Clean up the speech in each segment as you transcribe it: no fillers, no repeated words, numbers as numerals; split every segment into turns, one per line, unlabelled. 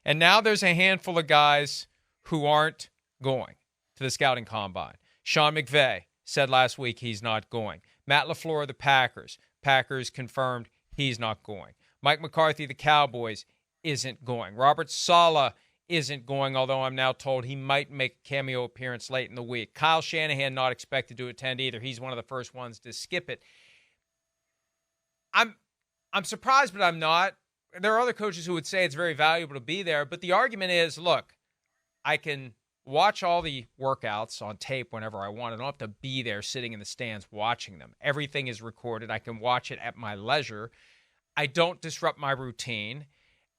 And now there's a handful of guys who aren't going to the scouting combine. Sean McVay said last week he's not going. Matt LaFleur of the Packers confirmed he's not going. Mike McCarthy, the Cowboys, isn't going. Robert Saleh isn't going, although I'm now told he might make a cameo appearance late in the week. Kyle Shanahan not expected to attend either. He's one of the first ones to skip it. I'm surprised, but I'm not. There are other coaches who would say it's very valuable to be there, but the argument is, look, I can watch all the workouts on tape whenever I want. I don't have to be there sitting in the stands watching them. Everything is recorded. I can watch it at my leisure. I don't disrupt my routine.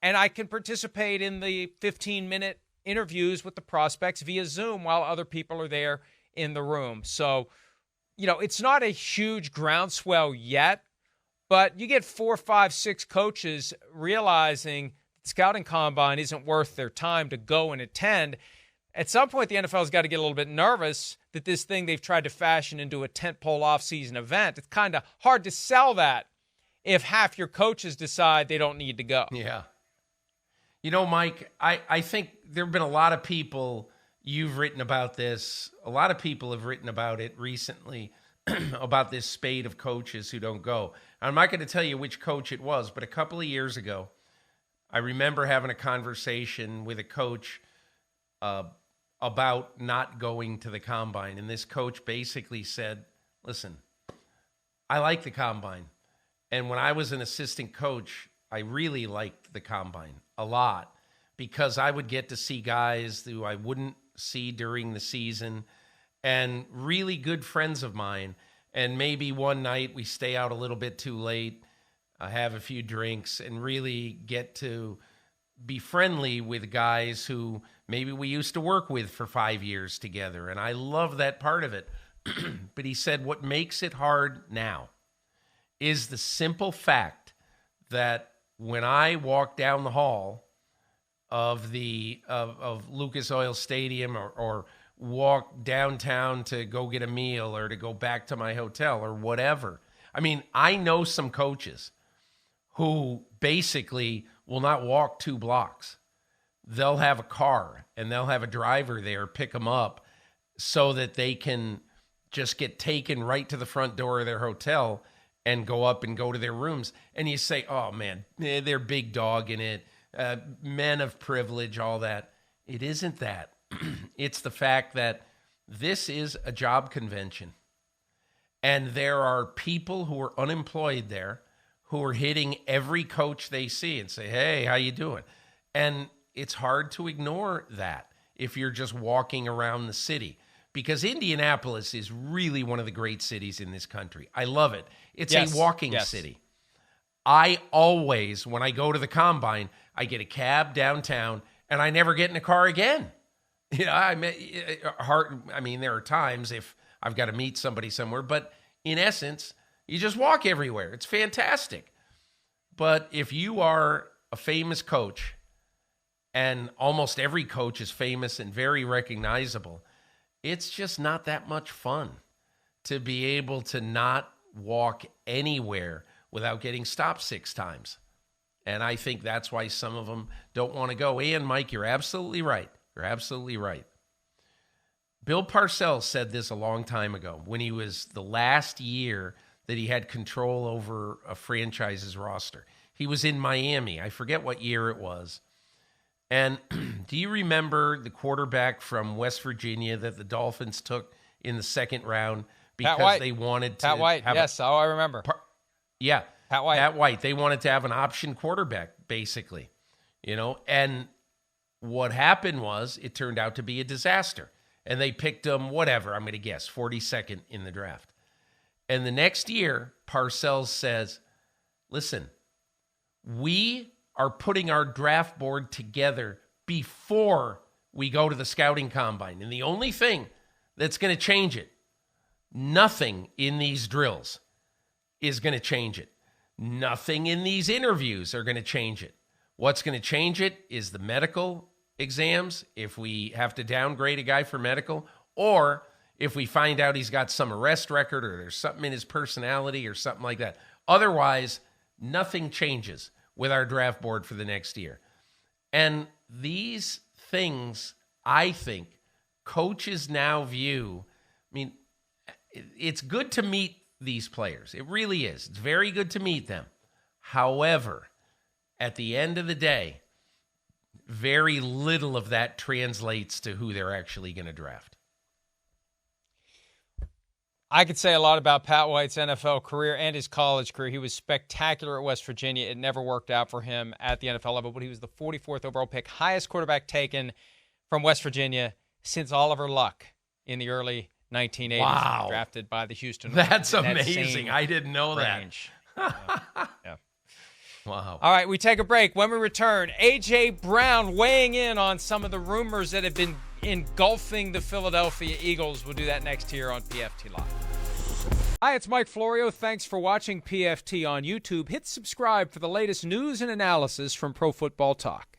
And I can participate in the 15-minute interviews with the prospects via Zoom while other people are there in the room. So, it's not a huge groundswell yet, but you get 4, 5, 6 coaches realizing the scouting combine isn't worth their time to go and attend. At some point, the NFL's got to get a little bit nervous that this thing they've tried to fashion into a tentpole offseason event, it's kind of hard to sell that if half your coaches decide they don't need to go.
Yeah. Mike, I think there have been a lot of people, you've written about this, a lot of people have written about it recently, about this spate of coaches who don't go. I'm not going to tell you which coach it was, but a couple of years ago, I remember having a conversation with a coach about not going to the combine. And this coach basically said, listen, I like the combine. And when I was an assistant coach, I really liked the combine a lot because I would get to see guys who I wouldn't see during the season and really good friends of mine. And maybe one night we stay out a little bit too late, have a few drinks, and really get to be friendly with guys who maybe we used to work with for 5 years together. And I love that part of it. But he said what makes it hard now is the simple fact that when I walk down the hall of Lucas Oil Stadium or walk downtown to go get a meal or to go back to my hotel or whatever. I mean, I know some coaches who basically will not walk 2 blocks. They'll have a car and they'll have a driver there pick them up so that they can just get taken right to the front door of their hotel and go up and go to their rooms. And you say, oh, man, they're big dog in it, men of privilege, all that. It isn't that. It's the fact that this is a job convention. And there are people who are unemployed there who are hitting every coach they see and say, hey, how you doing? And it's hard to ignore that if you're just walking around the city. Because Indianapolis is really one of the great cities in this country. I love it. It's a walking city. I always, when I go to the combine, I get a cab downtown, and I never get in a car again. There are times if I've got to meet somebody somewhere, but in essence, you just walk everywhere. It's fantastic. But if you are a famous coach, and almost every coach is famous and very recognizable, it's just not that much fun to be able to not walk anywhere without getting stopped 6 times. And I think that's why some of them don't want to go. And Mike, you're absolutely right. You're absolutely right. Bill Parcells said this a long time ago when he was the last year that he had control over a franchise's roster. He was in Miami. I forget what year it was. And do you remember the quarterback from West Virginia that the Dolphins took in the 2nd round because they wanted to
Pat White, yes, I remember. Pat White. They wanted to have an option quarterback, basically. And what happened was it turned out to be a disaster. And they picked him, whatever, I'm going to guess, 42nd in the draft. And the next year, Parcells says, listen, we are putting our draft board together before we go to the scouting combine. And the only thing that's going to change it, nothing in these drills is going to change it. Nothing in these interviews are going to change it. What's going to change it is the medical exams, if we have to downgrade a guy for medical, or if we find out he's got some arrest record or there's something in his personality or something like that. Otherwise, nothing changes with our draft board for the next year. And
these things, I think, coaches now view. I mean, it's good to meet these players. It really is. It's very good to meet them. However, at the end of the day, very little of that translates to who they're actually going to draft.
I could say a lot about Pat White's NFL career and his college career. He was spectacular at West Virginia. It never worked out for him at the NFL level, but he was the 44th overall pick, highest quarterback taken from West Virginia since Oliver Luck in the early 1980s.
Wow.
Drafted by the Houston.
That's amazing. I didn't know
range.
that.
Yeah.
Wow.
All right, we take a break. When we return, A.J. Brown weighing in on some of the rumors that have been engulfing the Philadelphia Eagles. We'll do that next here on PFT Live. Hi, it's Mike Florio. Thanks for watching PFT on YouTube. Hit subscribe for the latest news and analysis from Pro Football Talk.